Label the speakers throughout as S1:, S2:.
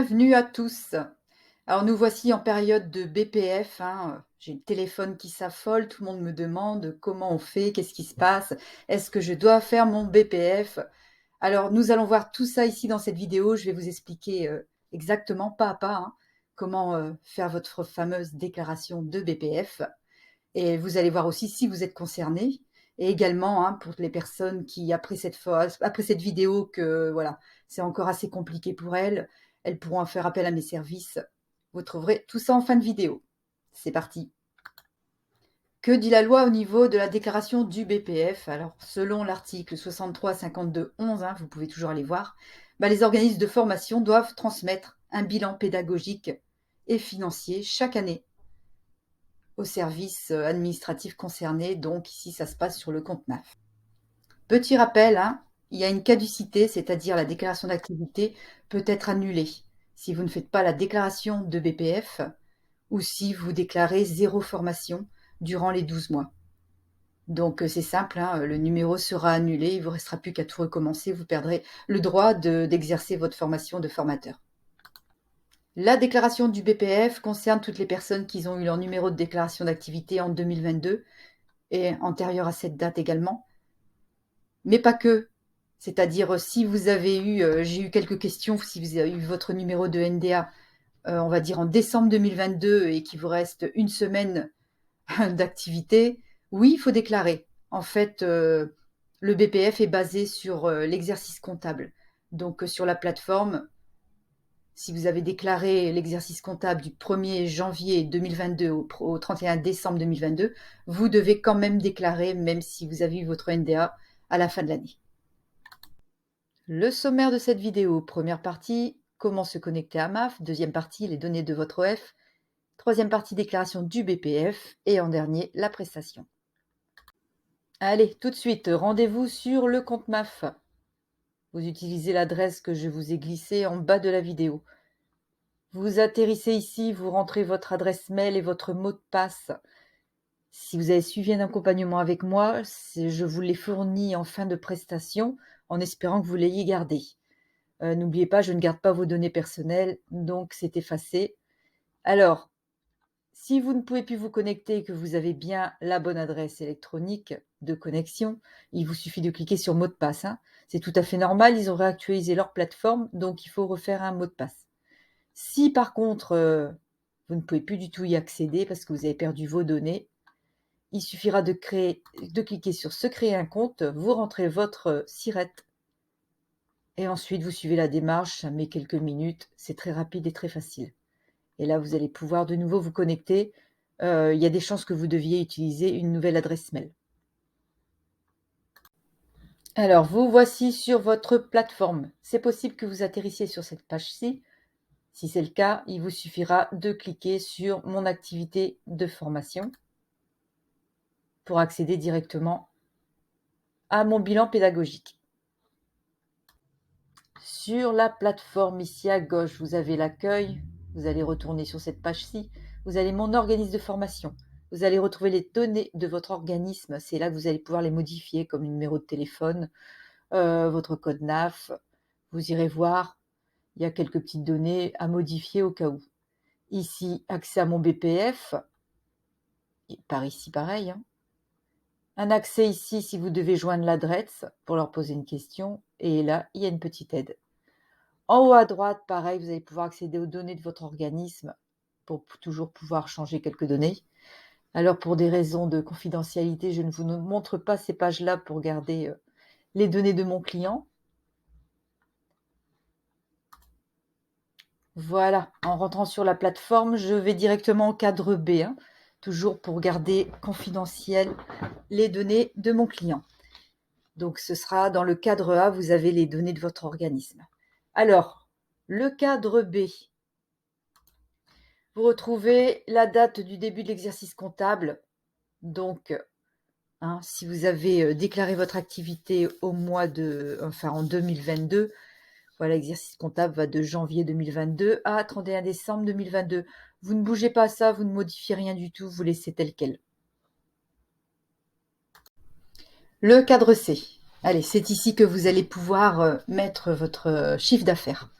S1: Bienvenue à tous. Alors nous voici en période de BPF, hein. J'ai le téléphone qui s'affole, tout le monde me demande comment on fait, qu'est-ce qui se passe, est-ce que je dois faire mon BPF? Alors nous allons voir tout ça ici dans cette vidéo. Je vais vous expliquer exactement pas à pas, hein, comment faire votre fameuse déclaration de BPF. Et vous allez voir aussi si vous êtes concerné. Et également, hein, pour les personnes qui, après cette vidéo, que voilà, c'est encore assez compliqué pour elles, elles pourront faire appel à mes services. Vous trouverez tout ça en fin de vidéo. C'est parti. Que dit la loi au niveau de la déclaration du BPF? Alors, selon l'article 63-52-11, hein, vous pouvez toujours aller voir, les organismes de formation doivent transmettre un bilan pédagogique et financier chaque année au service administratif concerné. Donc ici, ça se passe sur le compte MAF. Petit rappel, hein, il y a une caducité, c'est-à-dire la déclaration d'activité peut être annulée si vous ne faites pas la déclaration de BPF ou si vous déclarez 0 formation durant les 12 mois. Donc c'est simple, hein, le numéro sera annulé, il ne vous restera plus qu'à tout recommencer, vous perdrez le droit d'exercer votre formation de formateur. La déclaration du BPF concerne toutes les personnes qui ont eu leur numéro de déclaration d'activité en 2022 et antérieur à cette date également, mais pas que. C'est-à-dire si vous avez eu, j'ai eu quelques questions, si vous avez eu votre numéro de NDA, on va dire en décembre 2022 et qu'il vous reste une semaine d'activité, oui, il faut déclarer. En fait, le BPF est basé sur l'exercice comptable. Donc sur la plateforme, si vous avez déclaré l'exercice comptable du 1er janvier 2022 au 31 décembre 2022, vous devez quand même déclarer, même si vous avez eu votre NDA à la fin de l'année. Le sommaire de cette vidéo: première partie, comment se connecter à MAF; deuxième partie, les données de votre OF; troisième partie, déclaration du BPF; et en dernier, la prestation. Allez, tout de suite, rendez-vous sur le compte MAF. Vous utilisez l'adresse que je vous ai glissée en bas de la vidéo. Vous atterrissez ici, vous rentrez votre adresse mail et votre mot de passe. Si vous avez suivi un accompagnement avec moi, je vous l'ai fourni en fin de prestation en espérant que vous l'ayez gardé. N'oubliez pas, je ne garde pas vos données personnelles, donc c'est effacé. Alors, si vous ne pouvez plus vous connecter et que vous avez bien la bonne adresse électronique de connexion, il vous suffit de cliquer sur mot de passe, hein. C'est tout à fait normal, ils ont réactualisé leur plateforme, donc il faut refaire un mot de passe. Si par contre, vous ne pouvez plus du tout y accéder parce que vous avez perdu vos données, il suffira de cliquer sur se créer un compte, vous rentrez votre SIRET et ensuite vous suivez la démarche, ça met quelques minutes, c'est très rapide et très facile. Et là, vous allez pouvoir de nouveau vous connecter. Il y a des chances que vous deviez utiliser une nouvelle adresse mail. Alors, vous voici sur votre plateforme. C'est possible que vous atterrissiez sur cette page-ci. Si c'est le cas, il vous suffira de cliquer sur mon activité de formation pour accéder directement à mon bilan pédagogique. Sur la plateforme ici à gauche, vous avez l'accueil. Vous allez retourner sur cette page-ci. Vous avez mon organisme de formation. Vous allez retrouver les données de votre organisme. C'est là que vous allez pouvoir les modifier, comme le numéro de téléphone, votre code NAF. Vous irez voir, il y a quelques petites données à modifier au cas où. Ici, accès à mon BPF. Et par ici, pareil, hein. Un accès ici si vous devez joindre l'adresse pour leur poser une question. Et là, il y a une petite aide. En haut à droite, pareil, vous allez pouvoir accéder aux données de votre organisme pour toujours pouvoir changer quelques données. Alors, pour des raisons de confidentialité, je ne vous montre pas ces pages-là pour garder les données de mon client. Voilà, en rentrant sur la plateforme, je vais directement au cadre B, hein, toujours pour garder confidentielles les données de mon client. Donc, ce sera dans le cadre A, vous avez les données de votre organisme. Alors, le cadre B, vous retrouvez la date du début de l'exercice comptable. Donc, hein, si vous avez déclaré votre activité en 2022, voilà, l'exercice comptable va de janvier 2022 à 31 décembre 2022. Vous ne bougez pas ça, vous ne modifiez rien du tout, vous laissez tel quel. Le cadre C. Allez, c'est ici que vous allez pouvoir mettre votre chiffre d'affaires.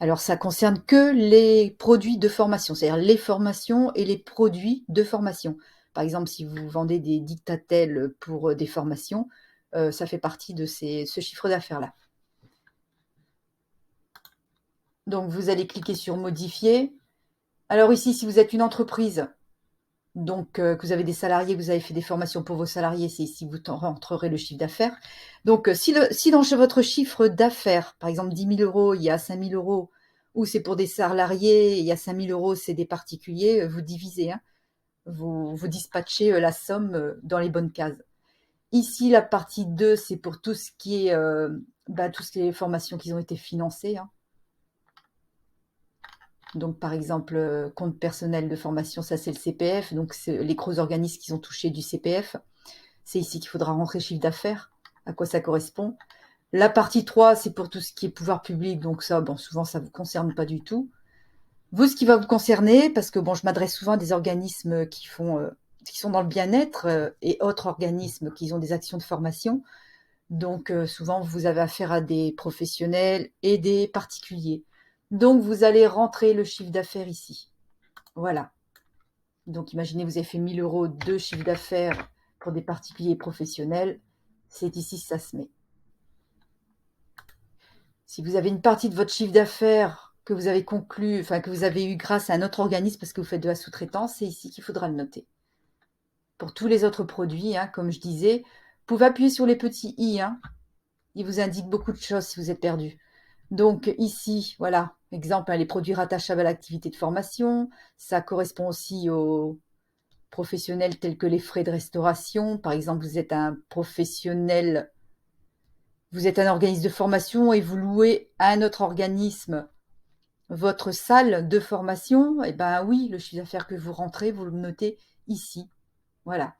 S1: Alors, ça concerne que les produits de formation, c'est-à-dire les formations et les produits de formation. Par exemple, si vous vendez des dictatels pour des formations, ça fait partie de ce chiffre d'affaires-là. Donc, vous allez cliquer sur modifier. Alors ici, si vous êtes une entreprise, donc que vous avez des salariés, vous avez fait des formations pour vos salariés, c'est ici que vous rentrerez le chiffre d'affaires. Donc, si dans votre chiffre d'affaires, par exemple 10 000 euros, il y a 5 000 euros, ou c'est pour des salariés, il y a 5 000 euros, c'est des particuliers, vous divisez, hein, vous dispatchez la somme dans les bonnes cases. Ici, la partie 2, c'est pour tout ce qui est tout ce qui est formations qui ont été financées, hein. Donc, par exemple, compte personnel de formation, ça c'est le CPF. Donc, c'est les gros organismes qui ont touché du CPF. C'est ici qu'il faudra rentrer chiffre d'affaires, à quoi ça correspond. La partie 3, c'est pour tout ce qui est pouvoir public. Donc ça, bon, souvent, ça ne vous concerne pas du tout. Vous, ce qui va vous concerner, parce que bon, je m'adresse souvent à des organismes qui sont dans le bien-être et autres organismes qui ont des actions de formation. Donc, souvent, vous avez affaire à des professionnels et des particuliers. Donc, vous allez rentrer le chiffre d'affaires ici. Voilà. Donc, imaginez, vous avez fait 1 000 euros de chiffre d'affaires pour des particuliers professionnels. C'est ici que ça se met. Si vous avez une partie de votre chiffre d'affaires que vous avez conclu, enfin que vous avez eu grâce à un autre organisme parce que vous faites de la sous-traitance, c'est ici qu'il faudra le noter. Pour tous les autres produits, hein, comme je disais, vous pouvez appuyer sur les petits i. Hein. Il vous indique beaucoup de choses si vous êtes perdu. Donc ici, voilà, exemple, hein, les produits rattachables à l'activité de formation. Ça correspond aussi aux professionnels tels que les frais de restauration. Par exemple, vous êtes un professionnel, vous êtes un organisme de formation et vous louez à un autre organisme votre salle de formation. Eh bien oui, le chiffre d'affaires que vous rentrez, vous le notez ici. Voilà.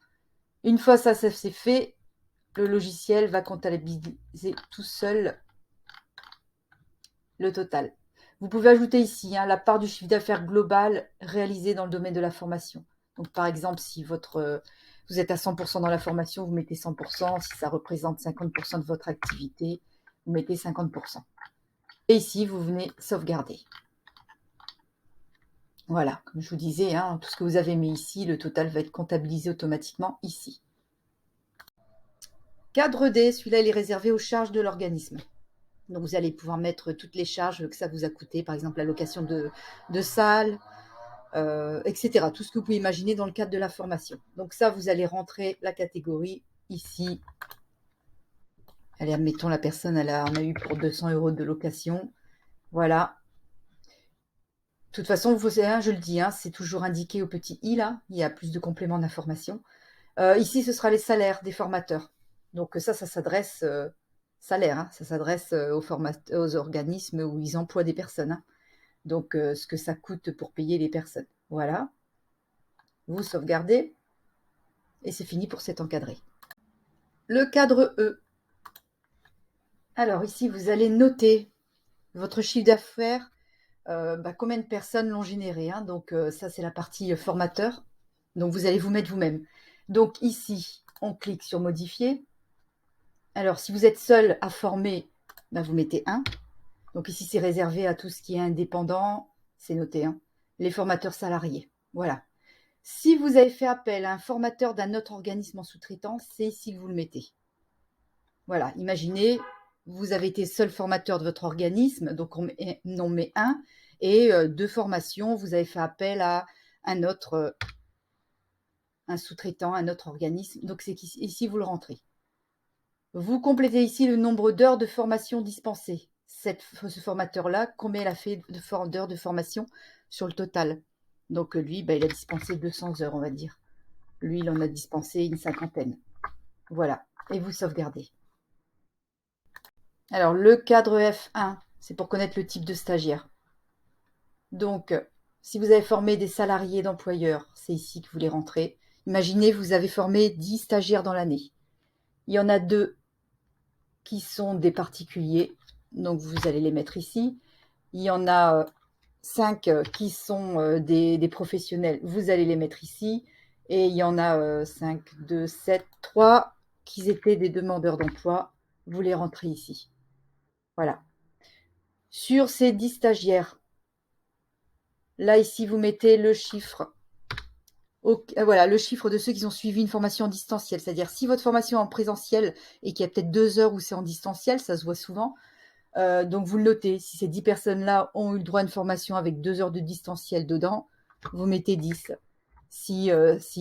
S1: Une fois ça c'est fait, le logiciel va comptabiliser tout seul le total. Vous pouvez ajouter ici hein, la part du chiffre d'affaires global réalisé dans le domaine de la formation. Donc, par exemple, si vous êtes à 100% dans la formation, vous mettez 100%. Si ça représente 50% de votre activité, vous mettez 50%. Et ici, vous venez sauvegarder. Voilà, comme je vous disais, hein, tout ce que vous avez mis ici, le total va être comptabilisé automatiquement ici. Cadre D, celui-là, il est réservé aux charges de l'organisme. Donc, vous allez pouvoir mettre toutes les charges que ça vous a coûté, par exemple la location de salle, etc. Tout ce que vous pouvez imaginer dans le cadre de la formation. Donc ça, vous allez rentrer la catégorie ici. Allez, admettons la personne, on a eu pour 200 euros de location. Voilà. De toute façon, je le dis, hein, c'est toujours indiqué au petit i là. Il y a plus de compléments d'information. Ici, ce sera les salaires des formateurs. Donc ça s'adresse salaire. Hein, ça s'adresse aux organismes où ils emploient des personnes. Hein. Donc ce que ça coûte pour payer les personnes. Voilà. Vous sauvegardez. Et c'est fini pour cet encadré. Le cadre E. Alors ici, vous allez noter votre chiffre d'affaires, combien de personnes l'ont généré. Hein. Donc ça, c'est la partie formateur. Donc vous allez vous mettre vous-même. Donc ici, on clique sur modifier. Alors si vous êtes seul à former, vous mettez 1. Donc ici, c'est réservé à tout ce qui est indépendant. C'est noté. Hein. Les formateurs salariés. Voilà. Si vous avez fait appel à un formateur d'un autre organisme en sous-traitance, c'est ici que vous le mettez. Voilà, imaginez, vous avez été seul formateur de votre organisme, donc on met 1, et de formation, vous avez fait appel à un autre, un sous-traitant, un autre organisme, donc c'est ici vous le rentrez. Vous complétez ici le nombre d'heures de formation dispensées. Ce formateur-là, combien il a fait d'heures de formation sur le total? Donc lui, il a dispensé 200 heures, on va dire. Lui, il en a dispensé une 50aine. Voilà, et vous sauvegardez. Alors, le cadre F1, c'est pour connaître le type de stagiaire. Donc, si vous avez formé des salariés d'employeurs, c'est ici que vous les rentrez. Imaginez, vous avez formé 10 stagiaires dans l'année. Il y en a 2 qui sont des particuliers, donc vous allez les mettre ici. Il y en a 5 qui sont des professionnels, vous allez les mettre ici. Et il y en a 5, 2, 7, 3 qui étaient des demandeurs d'emploi, vous les rentrez ici. Voilà. Sur ces 10 stagiaires, là, ici, vous mettez le chiffre. Voilà, le chiffre de ceux qui ont suivi une formation en distanciel. C'est-à-dire, si votre formation est en présentiel et qu'il y a peut-être 2 heures où c'est en distanciel, ça se voit souvent, donc vous le notez. Si ces 10 personnes-là ont eu le droit à une formation avec 2 heures de distanciel dedans, vous mettez 10. Si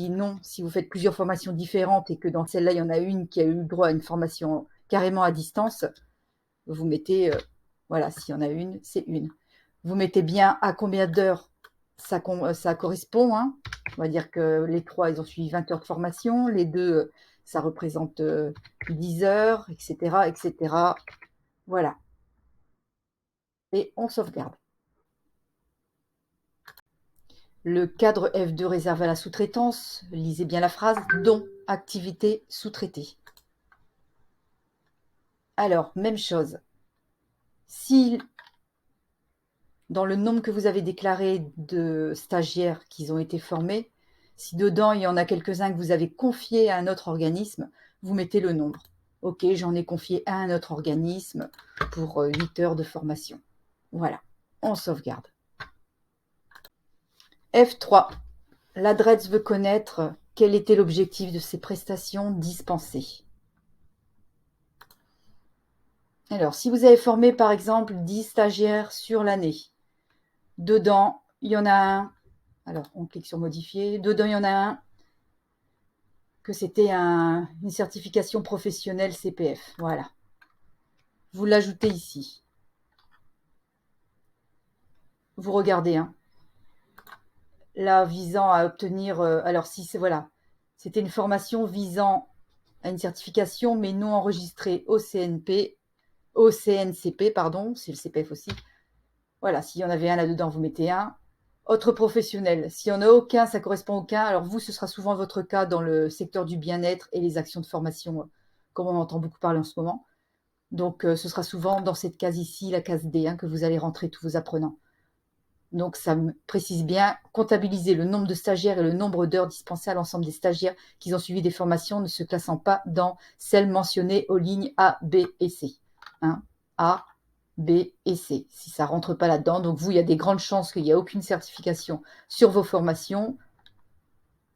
S1: non, si vous faites plusieurs formations différentes et que dans celle-là, il y en a une qui a eu le droit à une formation carrément à distance, vous mettez, voilà, s'il y en a une, c'est une. Vous mettez bien à combien d'heures ça correspond. Hein. On va dire que les 3, ils ont suivi 20 heures de formation. Les 2, ça représente 10 heures, etc., etc. Voilà. Et on sauvegarde. Le cadre F2 réservé à la sous-traitance, lisez bien la phrase, dont activité sous-traitée. Alors, même chose. Si dans le nombre que vous avez déclaré de stagiaires qui ont été formés, si dedans il y en a quelques-uns que vous avez confiés à un autre organisme, vous mettez le nombre. Ok, j'en ai confié à un autre organisme pour 8 heures de formation. Voilà, on sauvegarde. F3. L'adresse veut connaître quel était l'objectif de ces prestations dispensées. Alors, si vous avez formé par exemple 10 stagiaires sur l'année, dedans, il y en a un, alors on clique sur modifier, dedans il y en a un que c'était une certification professionnelle CPF. Voilà. Vous l'ajoutez ici. Vous regardez. Hein. Là, visant à obtenir... alors, si c'est... Voilà. C'était une formation visant à une certification, mais non enregistrée au CNP, au CNCP, pardon. C'est le CPF aussi. Voilà. S'il y en avait un là-dedans, vous mettez un. Autre professionnel. S'il n'y en a aucun, ça correspond à aucun. Alors, vous, ce sera souvent votre cas dans le secteur du bien-être et les actions de formation, comme on entend beaucoup parler en ce moment. Donc, ce sera souvent dans cette case ici, la case D, hein, que vous allez rentrer tous vos apprenants. Donc, ça me précise bien, comptabiliser le nombre de stagiaires et le nombre d'heures dispensées à l'ensemble des stagiaires qui ont suivi des formations ne se classant pas dans celles mentionnées aux lignes A, B et C. Hein, A, B et C. Si ça ne rentre pas là-dedans, donc vous, il y a des grandes chances qu'il n'y ait aucune certification sur vos formations.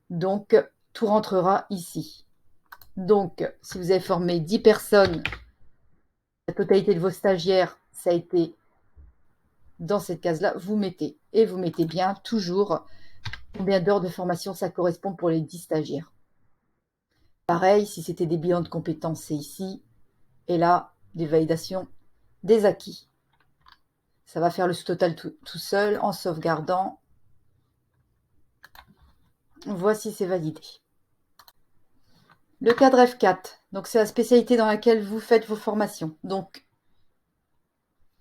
S1: Donc, tout rentrera ici. Donc, si vous avez formé 10 personnes, la totalité de vos stagiaires, ça a été dans cette case-là, vous mettez. Et vous mettez bien toujours combien d'heures de formation ça correspond pour les 10 stagiaires. Pareil, si c'était des bilans de compétences, c'est ici. Et là, des validations des acquis. Ça va faire le sous-total tout seul en sauvegardant. Voici, c'est validé. Le cadre F4, donc c'est la spécialité dans laquelle vous faites vos formations. Donc,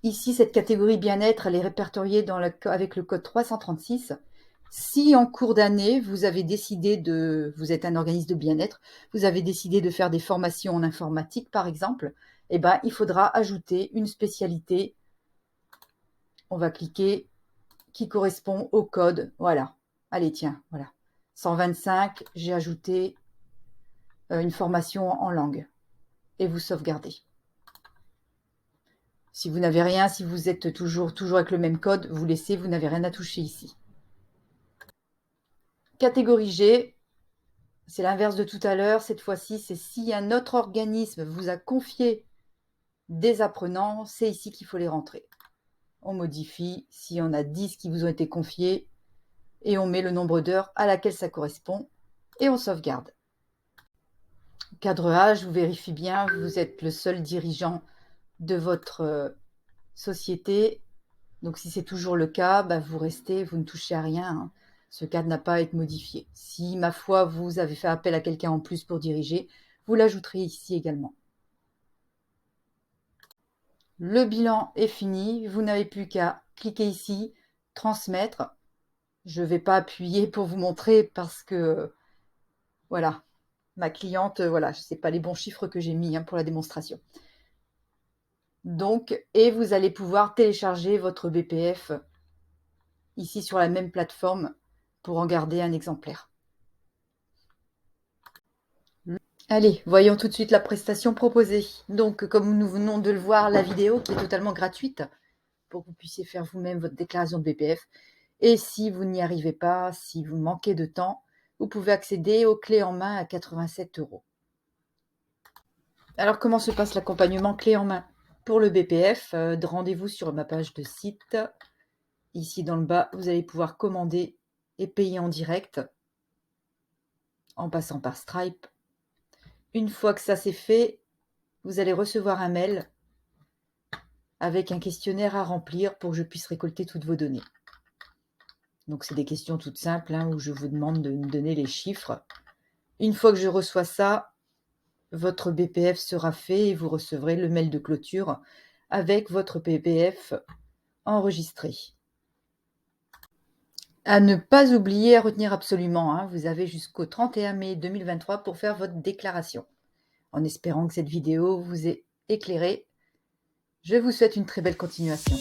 S1: ici, cette catégorie bien-être, elle est répertoriée avec le code 336. Si en cours d'année, vous avez décidé vous êtes un organisme de bien-être, vous avez décidé de faire des formations en informatique, par exemple, eh ben, il faudra ajouter une spécialité. On va cliquer qui correspond au code. Voilà. Allez, tiens, voilà. 125, j'ai ajouté une formation en langue. Et vous sauvegardez. Si vous n'avez rien, si vous êtes toujours avec le même code, vous laissez, vous n'avez rien à toucher ici. Catégorie G, c'est l'inverse de tout à l'heure. Cette fois-ci, c'est si un autre organisme vous a confié des apprenants, c'est ici qu'il faut les rentrer. On modifie, s'il y en a 10 qui vous ont été confiés, et on met le nombre d'heures à laquelle ça correspond, et on sauvegarde. Cadre A, je vous vérifie bien, vous êtes le seul dirigeant de votre société. Donc, si c'est toujours le cas, bah, vous restez, vous ne touchez à rien. Hein. Ce cadre n'a pas à être modifié. Si, ma foi, vous avez fait appel à quelqu'un en plus pour diriger, vous l'ajouterez ici également. Le bilan est fini. Vous n'avez plus qu'à cliquer ici, transmettre. Je ne vais pas appuyer pour vous montrer parce que, voilà, ma cliente, voilà, ce n'est pas les bons chiffres que j'ai mis hein, pour la démonstration. Donc, et vous allez pouvoir télécharger votre BPF ici sur la même plateforme pour en garder un exemplaire. Allez, voyons tout de suite la prestation proposée. Donc, comme nous venons de le voir, la vidéo qui est totalement gratuite pour que vous puissiez faire vous-même votre déclaration de BPF. Et si vous n'y arrivez pas, si vous manquez de temps, vous pouvez accéder aux clés en main à 87 €. Alors, comment se passe l'accompagnement clé en main pour le BPF? Rendez-vous sur ma page de site. Ici, dans le bas, vous allez pouvoir commander et payer en direct en passant par Stripe. Une fois que ça c'est fait, vous allez recevoir un mail avec un questionnaire à remplir pour que je puisse récolter toutes vos données. Donc, c'est des questions toutes simples où je vous demande de me donner les chiffres. Une fois que je reçois ça, votre BPF sera fait et vous recevrez le mail de clôture avec votre BPF enregistré. À ne pas oublier, à retenir absolument, vous avez jusqu'au 31 mai 2023 pour faire votre déclaration. En espérant que cette vidéo vous ait éclairé, je vous souhaite une très belle continuation.